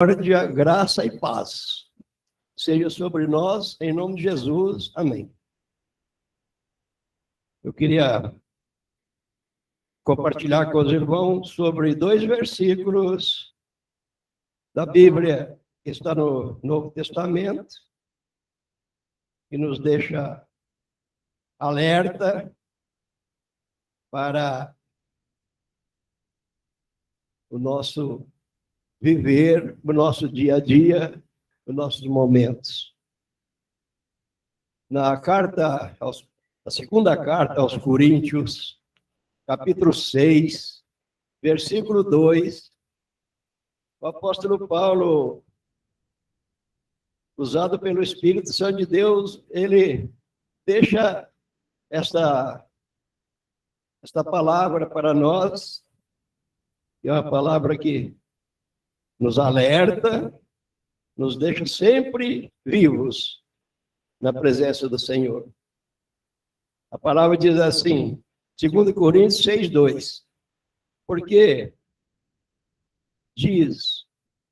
Misericórdia, graça e paz seja sobre nós, em nome de Jesus. Amém. Eu queria compartilhar com os irmãos sobre 2 versículos da Bíblia que está no Novo Testamento, que nos deixa alerta para o nosso viver, o nosso dia a dia, os nossos momentos. Na segunda carta aos Coríntios, capítulo 6, versículo 2, o apóstolo Paulo, usado pelo Espírito Santo de Deus, ele deixa esta palavra para nós, que é uma palavra que nos alerta, nos deixa sempre vivos na presença do Senhor. A palavra diz assim, 2 Coríntios 6:2, porque diz,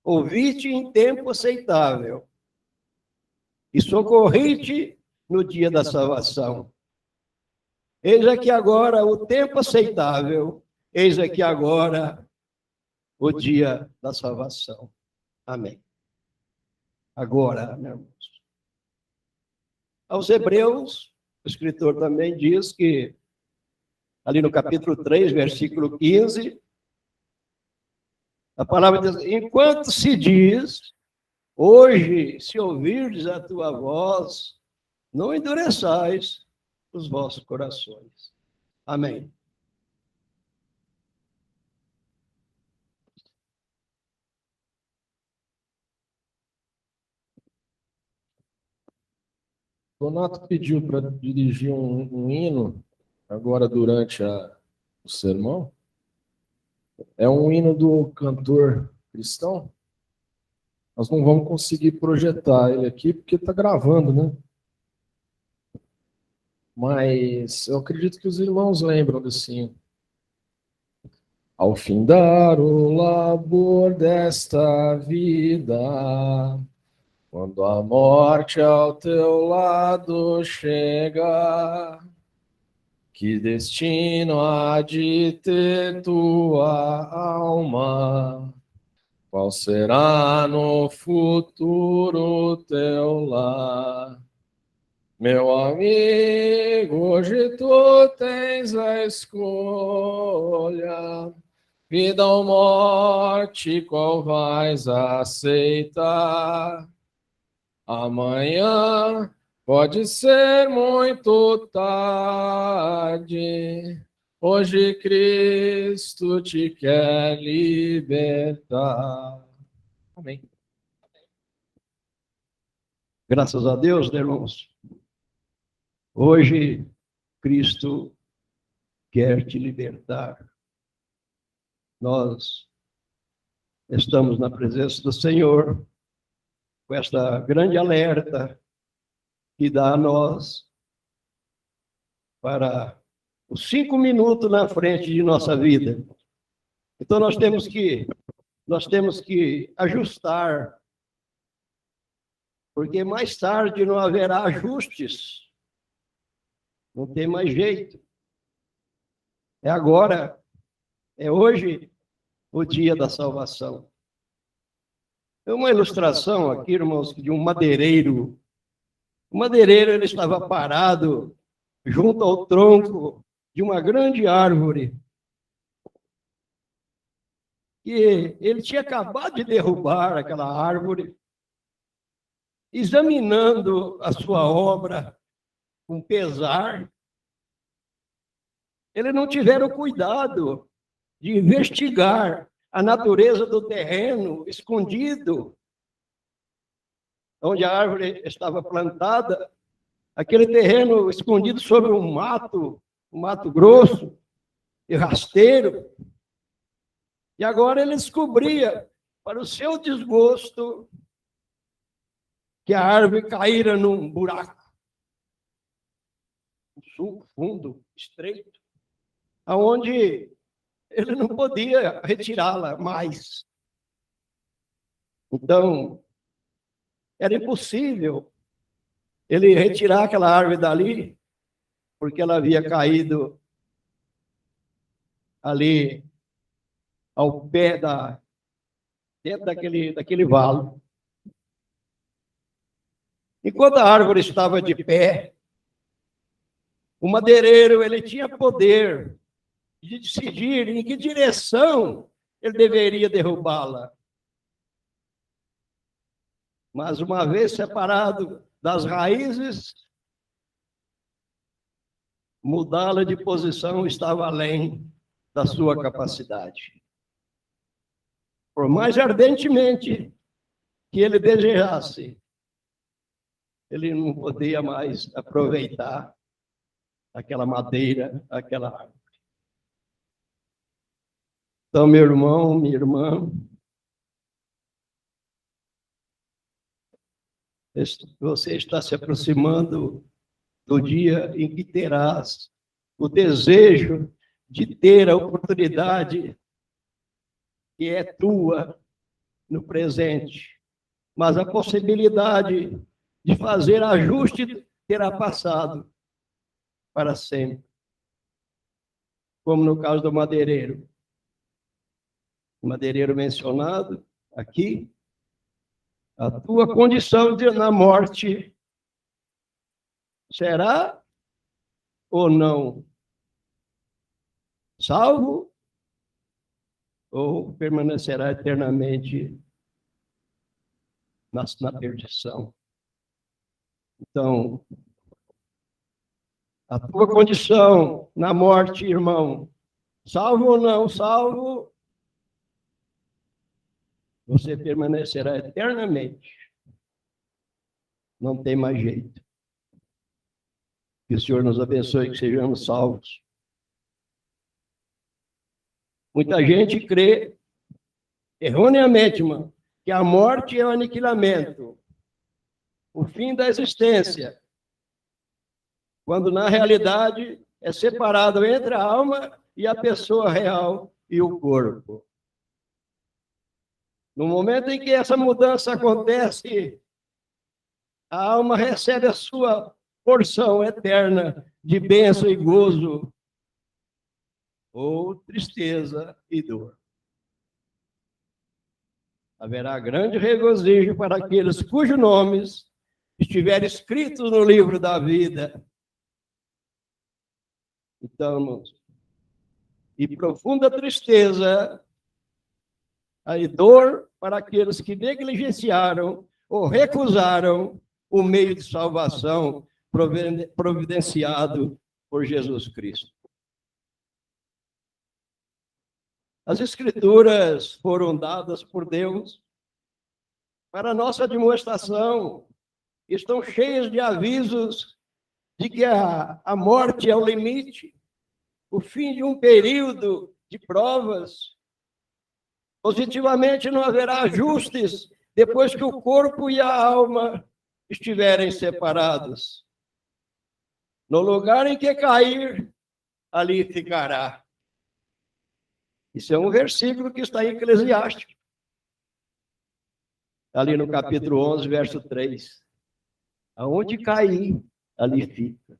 ouvi-te em tempo aceitável e socorri-te no dia da salvação. Eis aqui agora o tempo aceitável, eis aqui agora o dia da salvação. Amém. Agora, meus irmãos. Aos Hebreus, o escritor também diz que, ali no capítulo 3, versículo 15, a palavra diz, enquanto se diz, hoje, se ouvirdes a tua voz, não endureçais os vossos corações. Amém. Donato pediu para dirigir um hino agora durante o sermão. É um hino do cantor cristão. Nós não vamos conseguir projetar ele aqui porque está gravando, né? Mas eu acredito que os irmãos lembram desse hino. Ao findar o labor desta vida, quando a morte ao teu lado chega, que destino há de ter tua alma? Qual será no futuro teu lar? Meu amigo, hoje tu tens a escolha, vida ou morte, qual vais aceitar? Amanhã pode ser muito tarde, hoje Cristo te quer libertar. Amém. Graças a Deus, né, irmãos. Hoje, Cristo quer te libertar. Nós estamos na presença do Senhor, com esta grande alerta que dá a nós para os 5 minutos na frente de nossa vida. Então, nós temos que ajustar, porque mais tarde não haverá ajustes. Não tem mais jeito. É agora, é hoje, o dia da salvação. É uma ilustração aqui, irmãos, de um madeireiro. O madeireiro, ele estava parado junto ao tronco de uma grande árvore. E ele tinha acabado de derrubar aquela árvore, examinando a sua obra com pesar. Ele não tiveram cuidado de investigar a natureza do terreno escondido, onde a árvore estava plantada, aquele terreno escondido sobre um mato grosso e rasteiro. E agora ele descobria, para o seu desgosto, que a árvore caíra num buraco, um sulco fundo, estreito, aonde ele não podia retirá-la mais. Então, era impossível ele retirar aquela árvore dali, porque ela havia caído ali ao pé dentro daquele vale. Enquanto a árvore estava de pé, o madeireiro ele tinha poder de decidir em que direção ele deveria derrubá-la. Mas uma vez separado das raízes, mudá-la de posição estava além da sua capacidade. Por mais ardentemente que ele desejasse, ele não podia mais aproveitar aquela madeira, aquela árvore. Então, meu irmão, minha irmã, você está se aproximando do dia em que terás o desejo de ter a oportunidade que é tua no presente, mas a possibilidade de fazer ajuste terá passado para sempre. Como no caso do madeireiro. O madeireiro mencionado aqui, a tua condição na morte será ou não salvo ou permanecerá eternamente na perdição. Então, a tua condição na morte, irmão, salvo ou não salvo, você permanecerá eternamente. Não tem mais jeito. Que o Senhor nos abençoe, que sejamos salvos. Muita gente crê, erroneamente, irmão, que a morte é o aniquilamento, o fim da existência, quando na realidade é separado entre a alma e a pessoa real e o corpo. No momento em que essa mudança acontece, a alma recebe a sua porção eterna de bênção e gozo, ou tristeza e dor. Haverá grande regozijo para aqueles cujos nomes estiverem escritos no livro da vida. Então, irmãos, e profunda tristeza e dor para aqueles que negligenciaram ou recusaram o meio de salvação providenciado por Jesus Cristo. As Escrituras foram dadas por Deus para nossa demonstração. Estão cheias de avisos de que a morte é o limite, o fim de um período de provas. Positivamente, não haverá ajustes depois que o corpo e a alma estiverem separados. No lugar em que cair, ali ficará. Isso é um versículo que está em Eclesiástico. Ali no capítulo 11, verso 3. Aonde cair, ali fica.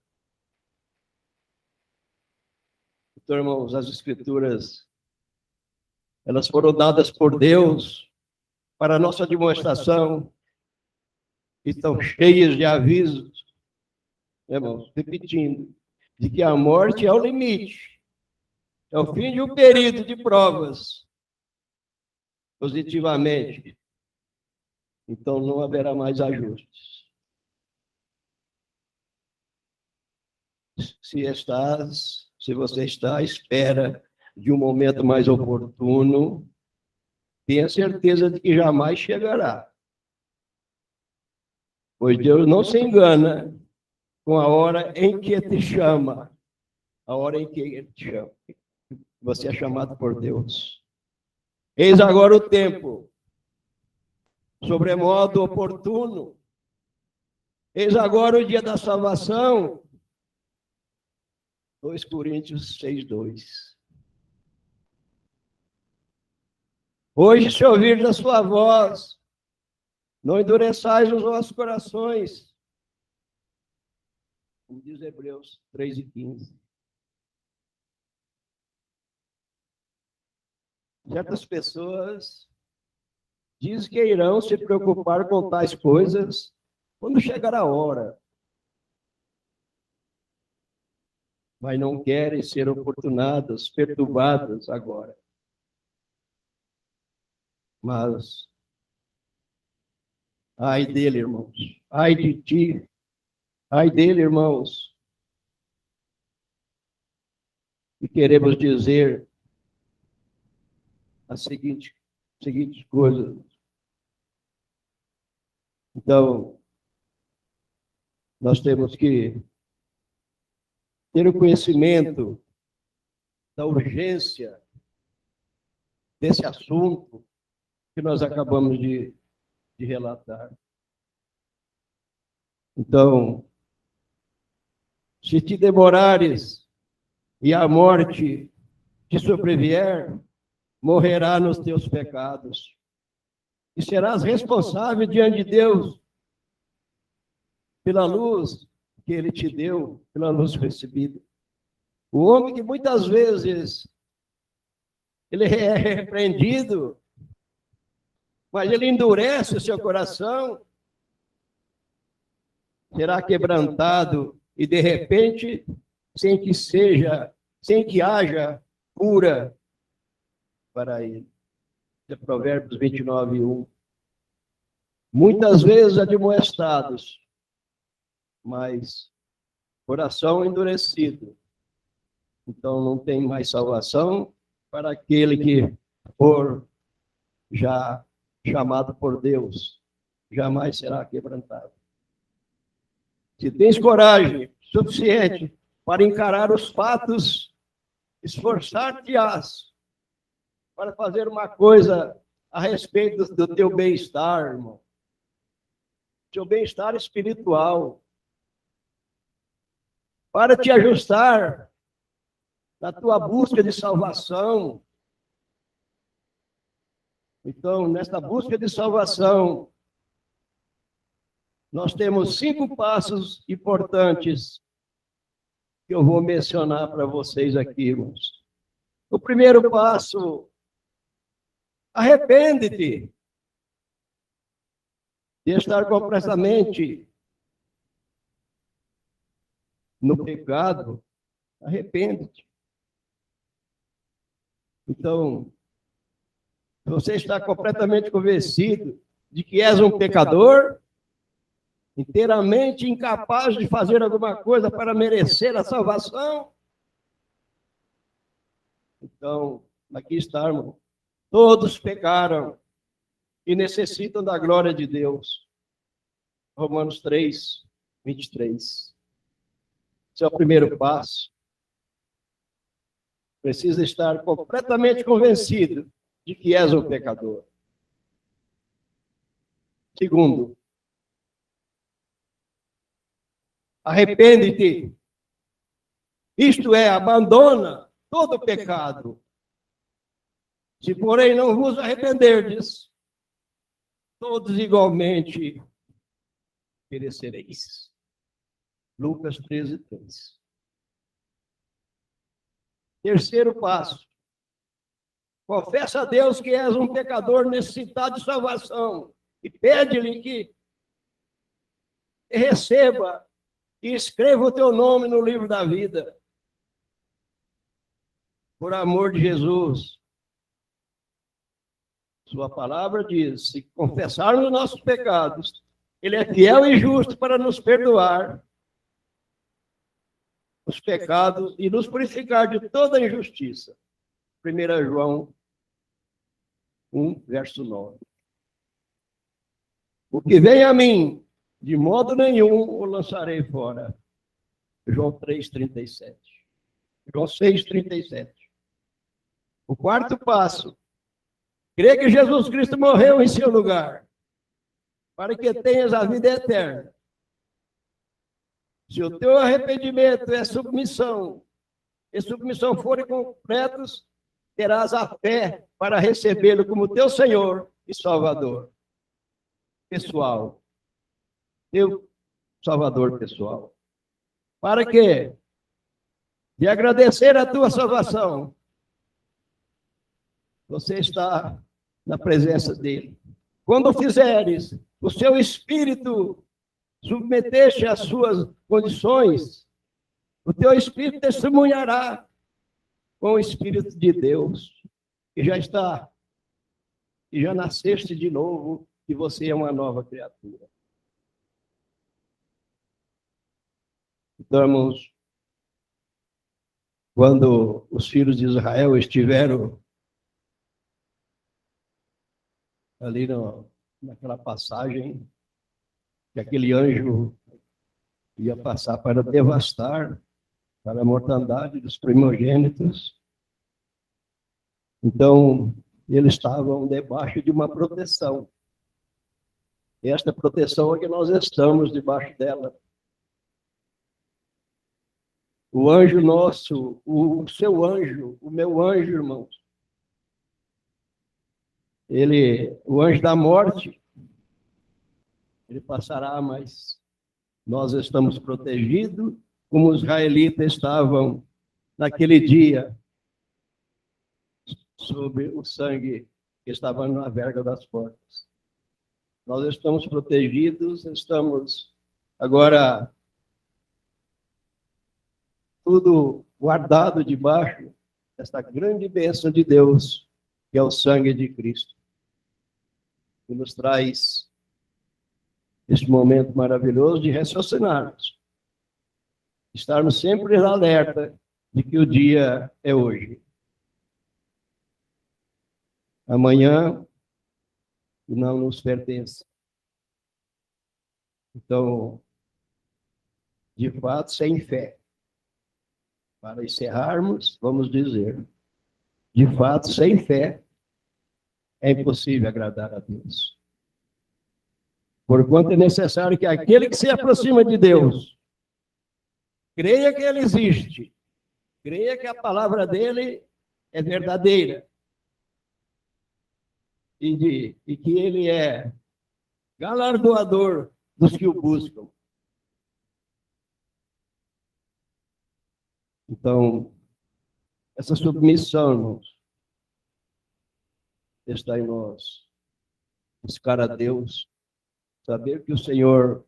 Então, irmãos, as Escrituras, elas foram dadas por Deus para a nossa demonstração, e estão cheias de avisos, irmãos, repetindo, de que a morte é o limite, é o fim de um período de provas, positivamente. Então, não haverá mais ajustes. Se você está à espera de um momento mais oportuno, tenha certeza de que jamais chegará. Pois Deus não se engana com a hora em que te chama, a hora em que Ele te chama. Você é chamado por Deus. Eis agora o tempo, sobremodo oportuno. Eis agora o dia da salvação. 2 Coríntios 6:2. Hoje, se ouvir da sua voz, Não endureçais os vossos corações, como diz Hebreus 3:15. Certas pessoas dizem que irão se preocupar com tais coisas quando chegar a hora, mas não querem ser oportunadas, perturbadas agora. Mas, ai dele, irmãos, ai de ti, ai dele, irmãos, e queremos dizer as seguintes coisas. Então, nós temos que ter o conhecimento da urgência desse assunto que nós acabamos de relatar. Então, se te demorares e a morte te sobrevier, morrerá nos teus pecados e serás responsável diante de Deus pela luz que Ele te deu, pela luz recebida. O homem que muitas vezes ele é repreendido, mas ele endurece o seu coração, será quebrantado e de repente, sem que haja cura para ele. É Provérbios 29:1. Muitas vezes admoestados, mas coração endurecido. Então não tem mais salvação para aquele que for já chamado por Deus, jamais será quebrantado. Se tens coragem suficiente para encarar os fatos, esforçar-te-ás para fazer uma coisa a respeito do teu bem-estar, irmão. Teu bem-estar espiritual. Para te ajustar na tua busca de salvação. Então, nesta busca de salvação, nós temos 5 passos importantes que eu vou mencionar para vocês aqui, irmãos. O primeiro passo, arrepende-te de estar completamente no pecado, arrepende-te. Então, se você está completamente convencido de que és um pecador, inteiramente incapaz de fazer alguma coisa para merecer a salvação, então, aqui está, irmão. Todos pecaram e necessitam da glória de Deus. Romanos 3:23. Esse é o primeiro passo. Precisa estar completamente convencido de que és um pecador. Segundo, arrepende-te. Isto é, abandona todo o pecado. Se, porém, não vos arrependerdes, todos igualmente perecereis. Lucas 13:3. Terceiro passo. Confessa a Deus que és um pecador necessitado de salvação e pede-lhe que receba e escreva o teu nome no livro da vida. Por amor de Jesus. Sua palavra diz, se confessarmos os nossos pecados, Ele é fiel e justo para nos perdoar os pecados e nos purificar de toda injustiça. 1 João 1:9. O que vem a mim, de modo nenhum o lançarei fora. João 3:37. João 6:37. O quarto passo. Crê que Jesus Cristo morreu em seu lugar, para que tenhas a vida eterna. Se o teu arrependimento é submissão, e submissão forem completos, terás a fé para recebê-lo como teu Senhor e Salvador. pessoal, teu Salvador pessoal. Para quê? De agradecer a tua salvação. Você está na presença dele. Quando fizeres o seu espírito submeter-se às suas condições, o teu espírito testemunhará com o Espírito de Deus, que já está, que já nasceste de novo, e você é uma nova criatura. Então, irmãos, quando os filhos de Israel estiveram ali naquela passagem, que aquele anjo ia passar para devastar, para a mortandade dos primogênitos. Então, eles estavam debaixo de uma proteção. E esta proteção é que nós estamos debaixo dela. O anjo nosso, o seu anjo, o meu anjo, irmãos, o anjo da morte, ele passará, mas nós estamos protegidos, como os israelitas estavam naquele dia, sob o sangue que estava na verga das portas. Nós estamos protegidos, estamos agora tudo guardado debaixo desta grande bênção de Deus, que é o sangue de Cristo, que nos traz esse momento maravilhoso de raciocinarmos, estarmos sempre alerta de que o dia é hoje. Amanhã não nos pertence. Então, de fato, sem fé. Para encerrarmos, vamos dizer, de fato, sem fé, é impossível agradar a Deus. Porquanto é necessário que aquele que se aproxima de Deus creia que ele existe, creia que a palavra dele é verdadeira e que ele é galardoador dos que o buscam. Então, essa submissão, irmãos, está em nós. Buscar a Deus, saber que o Senhor,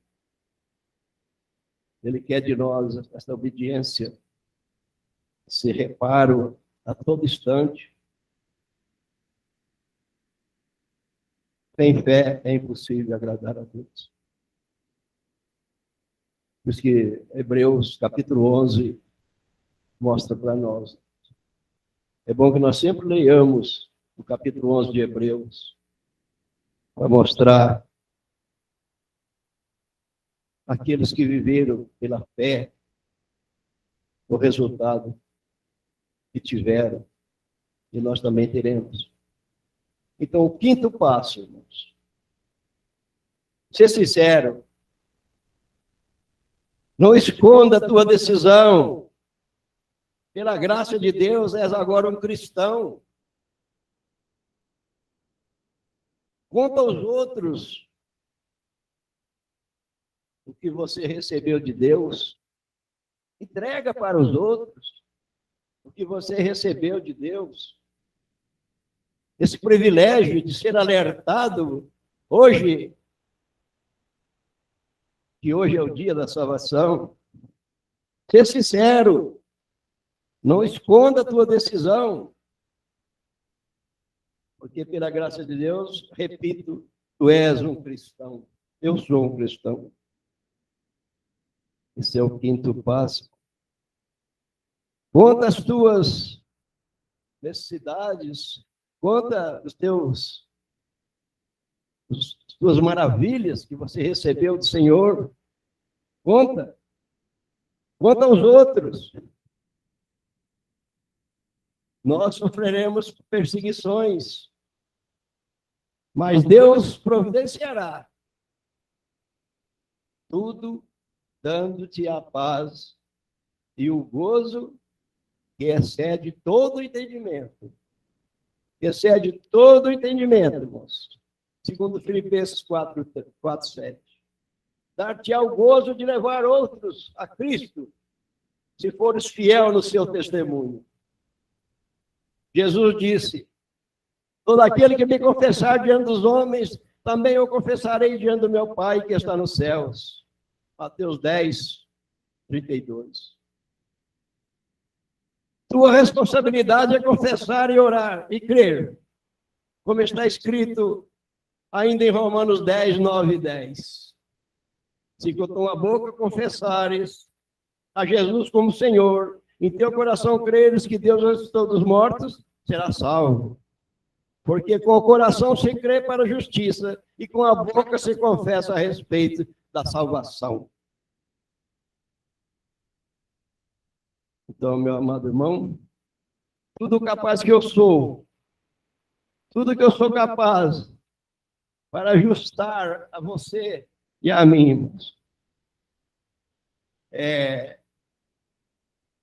Ele quer de nós essa obediência, esse reparo a todo instante. Sem fé é impossível agradar a Deus. Por isso que Hebreus, capítulo 11, mostra para nós. É bom que nós sempre leiamos o capítulo 11 de Hebreus, para mostrar aqueles que viveram pela fé, o resultado que tiveram, e nós também teremos. Então, o quinto passo, irmãos. Ser sincero. Não esconda a tua decisão. Pela graça de Deus, és agora um cristão. Conta aos outros o que você recebeu de Deus. Entrega para os outros o que você recebeu de Deus. Esse privilégio de ser alertado hoje, que hoje é o dia da salvação. Ser sincero. Não esconda a tua decisão. Porque pela graça de Deus, repito, tu és um cristão. Eu sou um cristão. Esse é o quinto passo. Conta as tuas necessidades, conta as tuas maravilhas que você recebeu do Senhor. Conta aos outros. Nós sofreremos perseguições, mas Deus providenciará tudo, dando-te a paz e o gozo que excede todo o entendimento. Excede todo o entendimento, irmãos. Segundo Filipenses 4:7. Dar-te-á o gozo de levar outros a Cristo, se fores fiel no seu testemunho. Jesus disse: todo aquele que me confessar diante dos homens, também eu confessarei diante do meu Pai que está nos céus. Mateus 10:32. Tua responsabilidade é confessar e orar e crer, como está escrito ainda em Romanos 10:9 e 10. Se com a tua boca confessares a Jesus como Senhor, em teu coração creres que Deus ressuscitou dos mortos, será salvo. Porque com o coração se crê para a justiça e com a boca se confessa a respeito da salvação. Então, meu amado irmão, tudo capaz que eu sou, tudo que eu sou capaz para ajustar a você e a mim,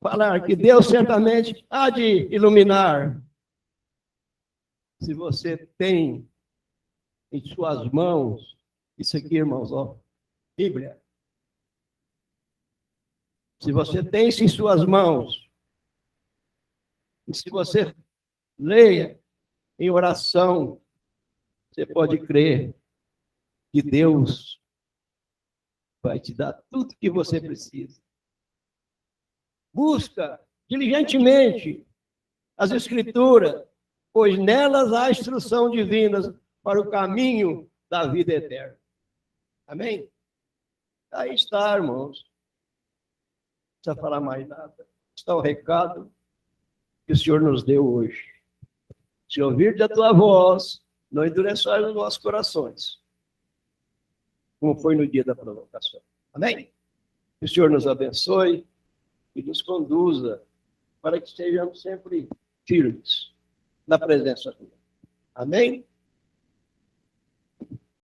falar que Deus certamente há de iluminar. Se você tem em suas mãos, isso aqui, irmãos, ó, Bíblia. Se você tem isso em suas mãos, e se você leia em oração, você pode crer que Deus vai te dar tudo que você precisa. Busca diligentemente as Escrituras, pois nelas há instrução divina para o caminho da vida eterna. Amém? Aí está, irmãos. Não precisa falar mais nada. Está o recado que o Senhor nos deu hoje. Se ouvir da tua voz, não endureçais os nossos corações, como foi no dia da provocação. Amém? Que o Senhor nos abençoe e nos conduza para que estejamos sempre firmes na presença dele. Amém?